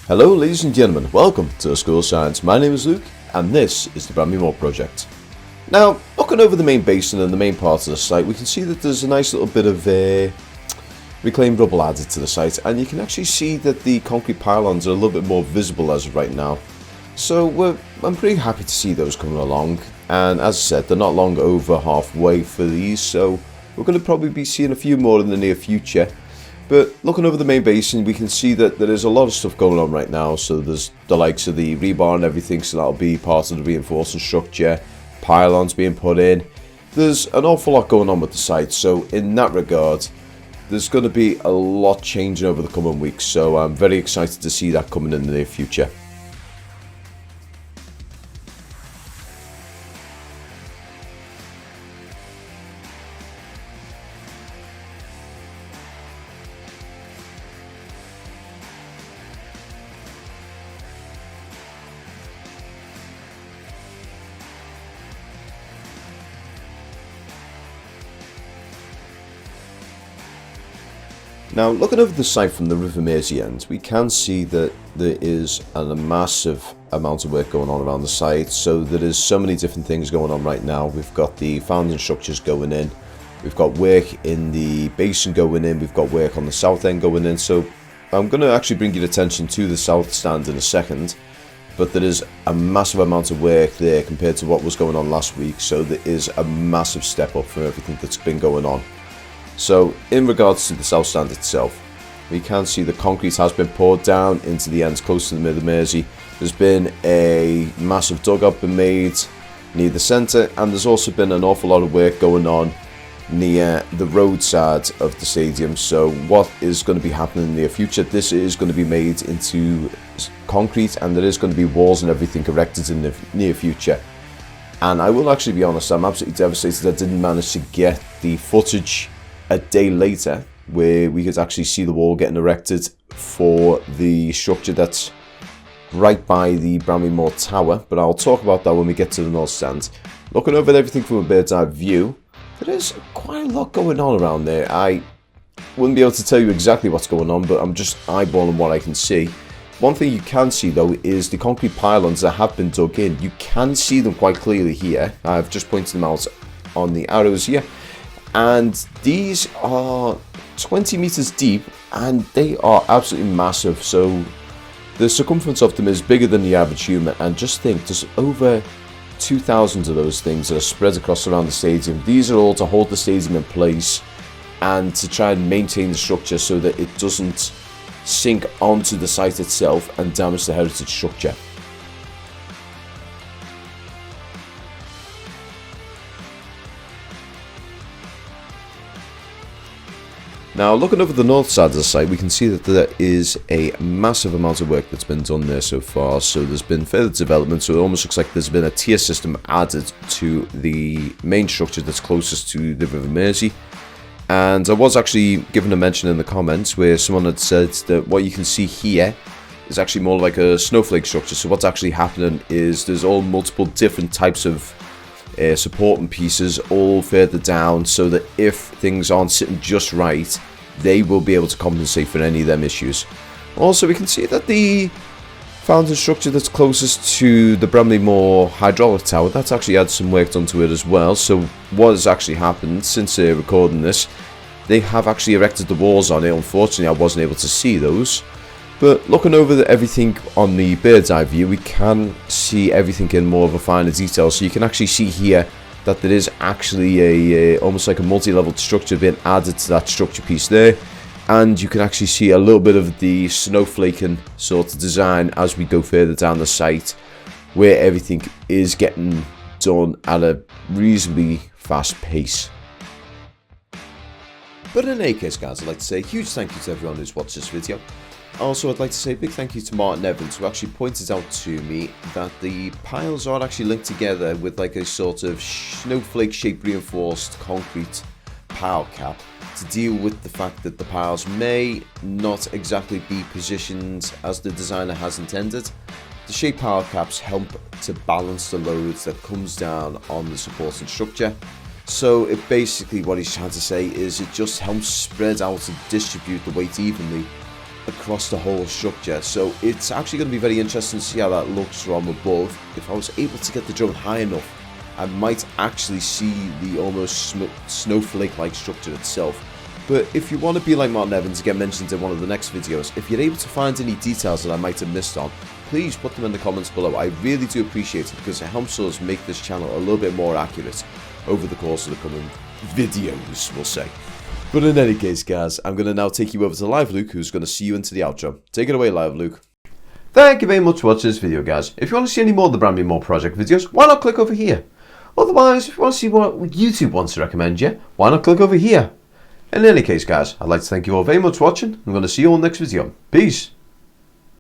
Hello ladies and gentlemen, welcome to School of Science. My name is Luke and this is the Bramley project. Now, looking over the main basin and the main part of the site, we can see that there's a nice little bit of reclaimed rubble added to the site, and you can actually see that the concrete pylons are a little bit more visible as of right now. So I'm pretty happy to see those coming along, and as I said, they're not long over halfway for these, so we're going to probably be seeing a few more in the near future. But looking over the main basin, we can see that there is a lot of stuff going on right now. So there's the likes of the rebar and everything, so that'll be part of the reinforcing structure, pylons being put in. There's an awful lot going on with the site, so in that regard, there's going to be a lot changing over the coming weeks. So I'm very excited to see that coming in the near future. Now, looking over the site from the River Mersey end, we can see that there is a massive amount of work going on around the site. So there is so many different things going on right now. We've got the founding structures going in, we've got work in the basin going in, we've got work on the south end going in. So I'm going to actually bring your attention to the south stand in a second, but there is a massive amount of work there compared to what was going on last week. So there is a massive step up from everything that's been going on. So in regards to the south stand itself, we can see the concrete has been poured down into the ends close to the River Mersey. There's been a massive dugout been made near the centre, and there's also been an awful lot of work going on near the roadside of the stadium. So what is going to be happening in the near future, this is going to be made into concrete, and there is going to be walls and everything erected in the near future. And I will actually be honest, I'm absolutely devastated I didn't manage to get the footage a day later where we could actually see the wall getting erected for the structure that's right by the Bramley Tower, but I'll talk about that when we get to the north stand. Looking over everything from a bird's eye view, there is quite a lot going on around there. I wouldn't be able to tell you exactly what's going on, but I'm just eyeballing what I can see. One thing you can see though is the concrete pylons that have been dug in. You can see them quite clearly here. I've just pointed them out on the arrows here. And these are 20 meters deep and they are absolutely massive. So the circumference of them is bigger than the average human, and just think there's over 2,000 of those things that are spread across around the stadium. These are all to hold the stadium in place and to try and maintain the structure so that it doesn't sink onto the site itself and damage the heritage structure. Now, looking over the north side of the site, we can see that there is a massive amount of work that's been done there so far. So there's been further development, so it almost looks like there's been a tier system added to the main structure that's closest to the River Mersey. And I was actually given a mention in the comments where someone had said that what you can see here is actually more like a snowflake structure. So what's actually happening is there's all multiple different types of supporting pieces all further down, so that if things aren't sitting just right, they will be able to compensate for any of them issues. Also, we can see that the founding structure that's closest to the Bramley hydraulic tower, that's actually had some work done to it as well. So what has actually happened since recording this, they have actually erected the walls on it. Unfortunately, I wasn't able to see those. But looking over everything on the bird's eye view, we can see everything in more of a finer detail. So you can actually see here that there is actually a almost like a multi-level structure being added to that structure piece there. And you can actually see a little bit of the snowflaking sort of design as we go further down the site, where everything is getting done at a reasonably fast pace. But in any case, guys, I'd like to say a huge thank you to everyone who's watched this video. Also, I'd like to say a big thank you to Martin Evans, who actually pointed out to me that the piles are actually linked together with like a sort of snowflake shaped reinforced concrete pile cap to deal with the fact that the piles may not exactly be positioned as the designer has intended. The shaped pile caps help to balance the loads that comes down on the supporting structure. So it basically, what he's trying to say is it just helps spread out and distribute the weight evenly across the whole structure. So it's actually going to be very interesting to see how that looks from above. If I was able to get the drone high enough, I might actually see the almost snowflake-like structure itself. But if you want to be like Martin Evans, get mentioned in one of the next videos, if you're able to find any details that I might have missed on, please put them in the comments below. I really do appreciate it, because it helps us make this channel a little bit more accurate over the course of the coming videos, we'll say. But in any case, guys, I'm going to now take you over to Live Luke, who's going to see you into the outro. Take it away, Live Luke. Thank you very much for watching this video, guys. If you want to see any more of the Bramley More project videos, why not click over here? Otherwise, if you want to see what YouTube wants to recommend you, why not click over here? In any case, guys, I'd like to thank you all very much for watching. I'm going to see you all next video. Peace.